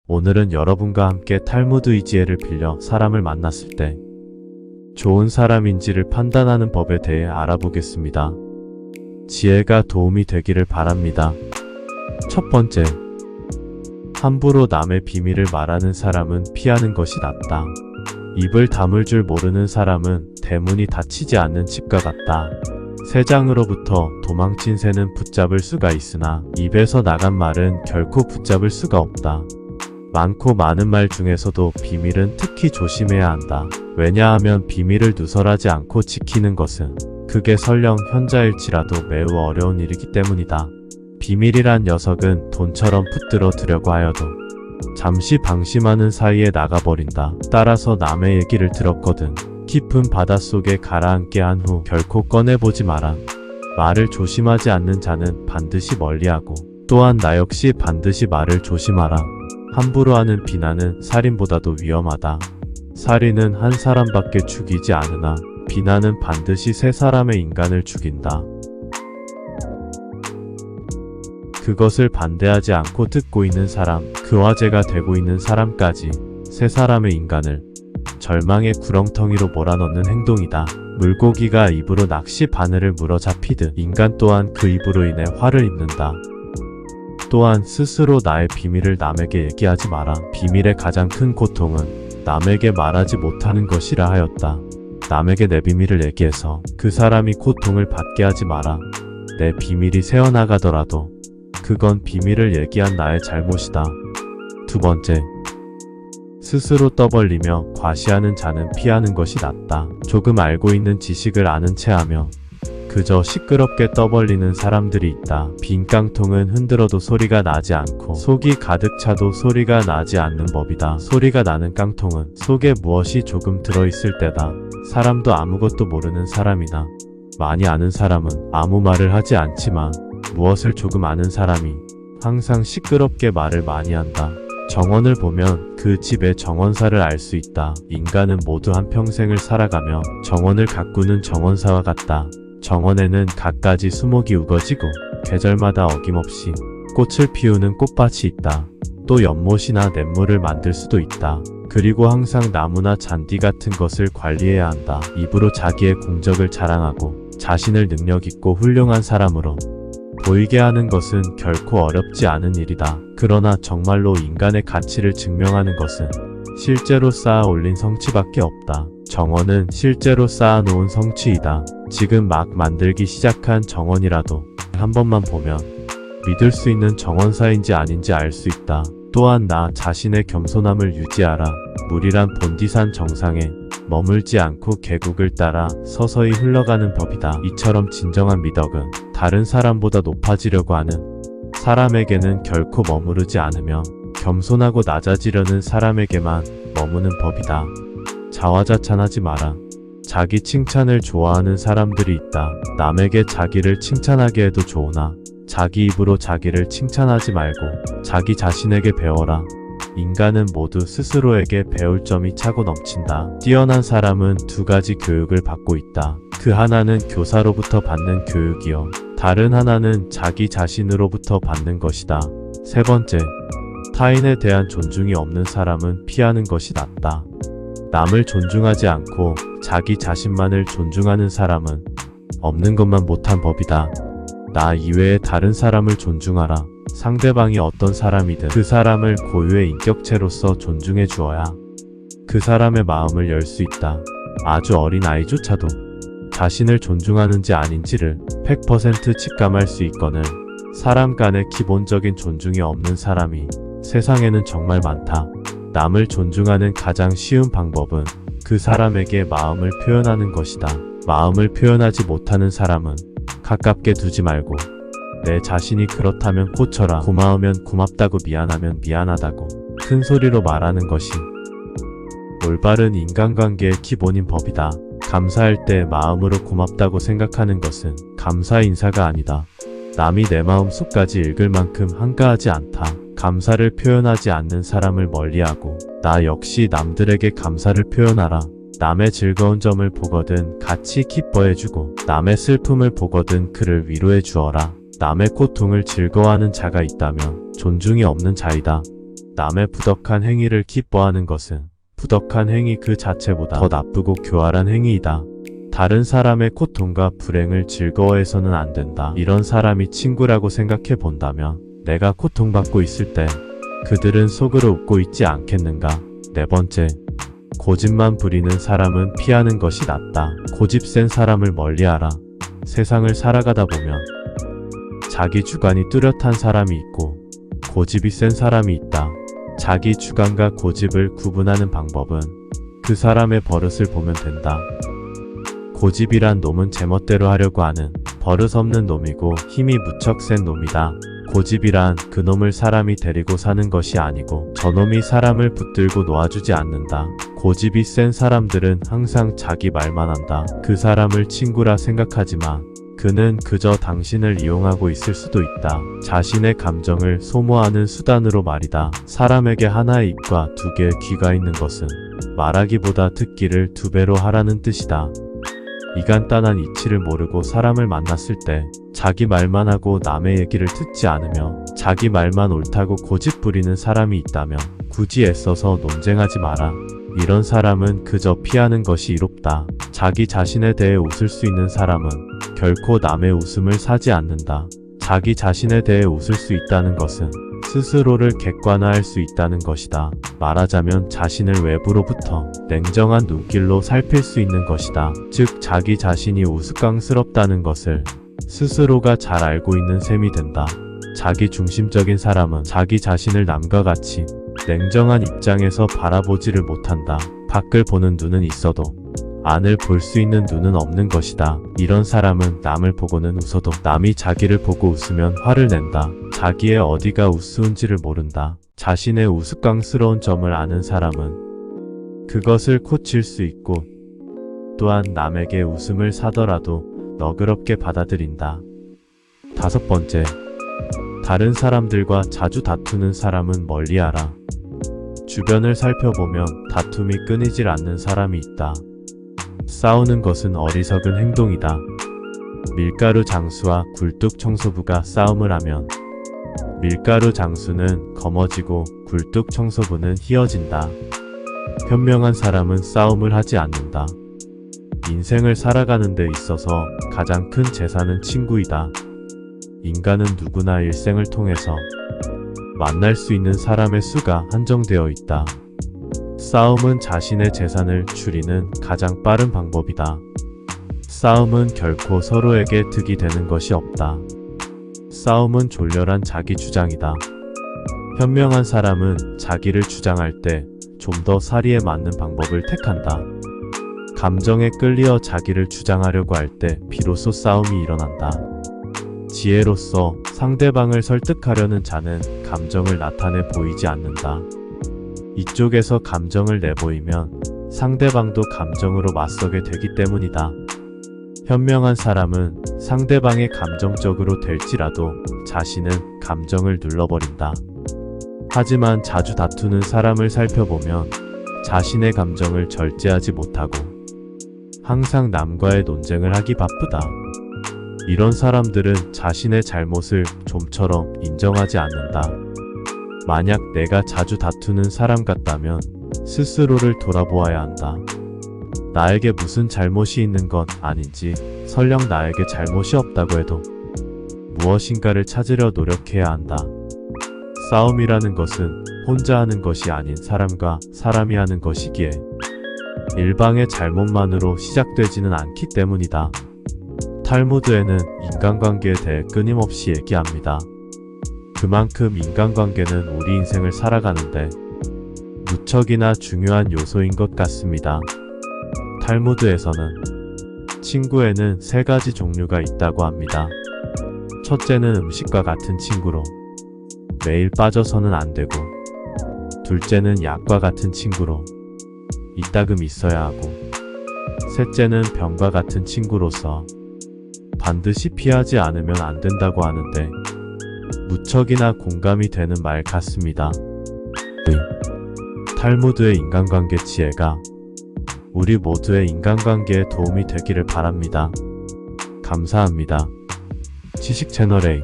오늘은 여러분과 함께 탈무드의 지혜를 빌려 사람을 만났을 때 좋은 사람인지를 판단하는 법에 대해 알아보겠습니다. 지혜가 도움이 되기를 바랍니다. 첫 번째, 함부로 남의 비밀을 말하는 사람은 피하는 것이 낫다. 입을 다물 줄 모르는 사람은 대문이 닫히지 않는 집과 같다. 새장으로부터 도망친 새는 붙잡을 수가 있으나 입에서 나간 말은 결코 붙잡을 수가 없다. 많고 많은 말 중에서도 비밀은 특히 조심해야 한다. 왜냐하면 비밀을 누설하지 않고 지키는 것은 그게 설령 현자일지라도 매우 어려운 일이기 때문이다. 비밀이란 녀석은 돈처럼 붙들어 두려고 하여도 잠시 방심하는 사이에 나가버린다. 따라서 남의 얘기를 들었거든 깊은 바닷속에 가라앉게 한 후 결코 꺼내보지 마라. 말을 조심하지 않는 자는 반드시 멀리하고 또한 나 역시 반드시 말을 조심하라. 함부로 하는 비난은 살인보다도 위험하다. 살인은 한 사람밖에 죽이지 않으나 비난은 반드시 세 사람의 인간을 죽인다. 그것을 반대하지 않고 듣고 있는 사람, 그 화제가 되고 있는 사람까지 세 사람의 인간을 절망의 구렁텅이로 몰아넣는 행동이다. 물고기가 입으로 낚시 바늘을 물어 잡히듯 인간 또한 그 입으로 인해 화를 입는다. 또한 스스로 나의 비밀을 남에게 얘기하지 마라. 비밀의 가장 큰 고통은 남에게 말하지 못하는 것이라 하였다. 남에게 내 비밀을 얘기해서 그 사람이 고통을 받게 하지 마라. 내 비밀이 새어나가더라도 그건 비밀을 얘기한 나의 잘못이다. 두 번째, 스스로 떠벌리며 과시하는 자는 피하는 것이 낫다. 조금 알고 있는 지식을 아는 체 하며 그저 시끄럽게 떠벌리는 사람들이 있다. 빈 깡통은 흔들어도 소리가 나지 않고 속이 가득 차도 소리가 나지 않는 법이다. 소리가 나는 깡통은 속에 무엇이 조금 들어있을 때다. 사람도 아무것도 모르는 사람이나 많이 아는 사람은 아무 말을 하지 않지만 무엇을 조금 아는 사람이 항상 시끄럽게 말을 많이 한다. 정원을 보면 그 집의 정원사를 알 수 있다. 인간은 모두 한평생을 살아가며 정원을 가꾸는 정원사와 같다. 정원에는 갖가지 수목이 우거지고 계절마다 어김없이 꽃을 피우는 꽃밭이 있다. 또 연못이나 냇물을 만들 수도 있다. 그리고 항상 나무나 잔디 같은 것을 관리해야 한다. 입으로 자기의 공적을 자랑하고 자신을 능력있고 훌륭한 사람으로 보이게 하는 것은 결코 어렵지 않은 일이다. 그러나 정말로 인간의 가치를 증명하는 것은 실제로 쌓아 올린 성취밖에 없다. 정원은 실제로 쌓아놓은 성취이다. 지금 막 만들기 시작한 정원이라도 한 번만 보면 믿을 수 있는 정원사인지 아닌지 알 수 있다. 또한 나 자신의 겸손함을 유지하라. 물이란 본디산 정상에 머물지 않고 계곡을 따라 서서히 흘러가는 법이다. 이처럼 진정한 미덕은 다른 사람보다 높아지려고 하는 사람에게는 결코 머무르지 않으며 겸손하고 낮아지려는 사람에게만 머무는 법이다. 자화자찬하지 마라. 자기 칭찬을 좋아하는 사람들이 있다. 남에게 자기를 칭찬하게 해도 좋으나 자기 입으로 자기를 칭찬하지 말고 자기 자신에게 배워라. 인간은 모두 스스로에게 배울 점이 차고 넘친다. 뛰어난 사람은 두 가지 교육을 받고 있다. 그 하나는 교사로부터 받는 교육이요. 다른 하나는 자기 자신으로부터 받는 것이다. 세 번째, 타인에 대한 존중이 없는 사람은 피하는 것이 낫다. 남을 존중하지 않고 자기 자신만을 존중하는 사람은 없는 것만 못한 법이다. 나 이외의 다른 사람을 존중하라. 상대방이 어떤 사람이든 그 사람을 고유의 인격체로서 존중해 주어야 그 사람의 마음을 열 수 있다. 아주 어린 아이조차도 자신을 존중하는지 아닌지를 100% 직감할 수 있거늘 사람 간의 기본적인 존중이 없는 사람이 세상에는 정말 많다. 남을 존중하는 가장 쉬운 방법은 그 사람에게 마음을 표현하는 것이다. 마음을 표현하지 못하는 사람은 가깝게 두지 말고 내 자신이 그렇다면 고쳐라. 고마우면 고맙다고 미안하면 미안하다고 큰 소리로 말하는 것이 올바른 인간관계의 기본인 법이다. 감사할 때 마음으로 고맙다고 생각하는 것은 감사 인사가 아니다. 남이 내 마음속까지 읽을 만큼 한가하지 않다. 감사를 표현하지 않는 사람을 멀리하고 나 역시 남들에게 감사를 표현하라. 남의 즐거운 점을 보거든 같이 기뻐해주고 남의 슬픔을 보거든 그를 위로해 주어라. 남의 고통을 즐거워하는 자가 있다면 존중이 없는 자이다. 남의 부덕한 행위를 기뻐하는 것은 부덕한 행위 그 자체보다 더 나쁘고 교활한 행위이다. 다른 사람의 고통과 불행을 즐거워해서는 안 된다. 이런 사람이 친구라고 생각해 본다면 내가 고통받고 있을 때 그들은 속으로 웃고 있지 않겠는가? 네 번째, 고집만 부리는 사람은 피하는 것이 낫다. 고집 센 사람을 멀리하라. 세상을 살아가다 보면 자기 주관이 뚜렷한 사람이 있고 고집이 센 사람이 있다. 자기 주관과 고집을 구분하는 방법은 그 사람의 버릇을 보면 된다. 고집이란 놈은 제멋대로 하려고 하는 버릇없는 놈이고 힘이 무척 센 놈이다. 고집이란 그놈을 사람이 데리고 사는 것이 아니고 저놈이 사람을 붙들고 놓아주지 않는다. 고집이 센 사람들은 항상 자기 말만 한다. 그 사람을 친구라 생각하지만 그는 그저 당신을 이용하고 있을 수도 있다. 자신의 감정을 소모하는 수단으로 말이다. 사람에게 하나의 입과 두 개의 귀가 있는 것은 말하기보다 듣기를 두 배로 하라는 뜻이다. 이 간단한 이치를 모르고 사람을 만났을 때 자기 말만 하고 남의 얘기를 듣지 않으며 자기 말만 옳다고 고집 부리는 사람이 있다면 굳이 애써서 논쟁하지 마라. 이런 사람은 그저 피하는 것이 이롭다. 자기 자신에 대해 웃을 수 있는 사람은 결코 남의 웃음을 사지 않는다. 자기 자신에 대해 웃을 수 있다는 것은 스스로를 객관화할 수 있다는 것이다. 말하자면 자신을 외부로부터 냉정한 눈길로 살필 수 있는 것이다. 즉 자기 자신이 우스꽝스럽다는 것을 스스로가 잘 알고 있는 셈이 된다. 자기 중심적인 사람은 자기 자신을 남과 같이 냉정한 입장에서 바라보지를 못한다. 밖을 보는 눈은 있어도 안을 볼 수 있는 눈은 없는 것이다. 이런 사람은 남을 보고는 웃어도 남이 자기를 보고 웃으면 화를 낸다. 자기의 어디가 우스운지를 모른다. 자신의 우스꽝스러운 점을 아는 사람은 그것을 고칠 수 있고 또한 남에게 웃음을 사더라도 너그럽게 받아들인다. 다섯 번째, 다른 사람들과 자주 다투는 사람은 멀리하라. 주변을 살펴보면 다툼이 끊이질 않는 사람이 있다. 싸우는 것은 어리석은 행동이다. 밀가루 장수와 굴뚝 청소부가 싸움을 하면 밀가루 장수는 검어지고 굴뚝 청소부는 휘어진다. 현명한 사람은 싸움을 하지 않는다. 인생을 살아가는 데 있어서 가장 큰 재산은 친구이다. 인간은 누구나 일생을 통해서 만날 수 있는 사람의 수가 한정되어 있다. 싸움은 자신의 재산을 줄이는 가장 빠른 방법이다. 싸움은 결코 서로에게 득이 되는 것이 없다. 싸움은 졸렬한 자기 주장이다. 현명한 사람은 자기를 주장할 때 좀 더 사리에 맞는 방법을 택한다. 감정에 끌려 자기를 주장하려고 할 때 비로소 싸움이 일어난다. 지혜로서 상대방을 설득하려는 자는 감정을 나타내 보이지 않는다. 이쪽에서 감정을 내보이면 상대방도 감정으로 맞서게 되기 때문이다. 현명한 사람은 상대방의 감정적으로 될지라도 자신은 감정을 눌러버린다. 하지만 자주 다투는 사람을 살펴보면 자신의 감정을 절제하지 못하고 항상 남과의 논쟁을 하기 바쁘다. 이런 사람들은 자신의 잘못을 좀처럼 인정하지 않는다. 만약 내가 자주 다투는 사람 같다면 스스로를 돌아보아야 한다. 나에게 무슨 잘못이 있는 건 아닌지, 설령 나에게 잘못이 없다고 해도 무엇인가를 찾으려 노력해야 한다. 싸움이라는 것은 혼자 하는 것이 아닌 사람과 사람이 하는 것이기에 일방의 잘못만으로 시작되지는 않기 때문이다. 탈무드에는 인간관계에 대해 끊임없이 얘기합니다. 그만큼 인간관계는 우리 인생을 살아가는데 무척이나 중요한 요소인 것 같습니다. 탈무드에서는 친구에는 세 가지 종류가 있다고 합니다. 첫째는 음식과 같은 친구로 매일 빠져서는 안 되고, 둘째는 약과 같은 친구로 이따금 있어야 하고, 셋째는 병과 같은 친구로서 반드시 피하지 않으면 안 된다고 하는데 무척이나 공감이 되는 말 같습니다. 탈무드의 인간관계 지혜가 우리 모두의 인간관계에 도움이 되기를 바랍니다. 감사합니다. 지식채널A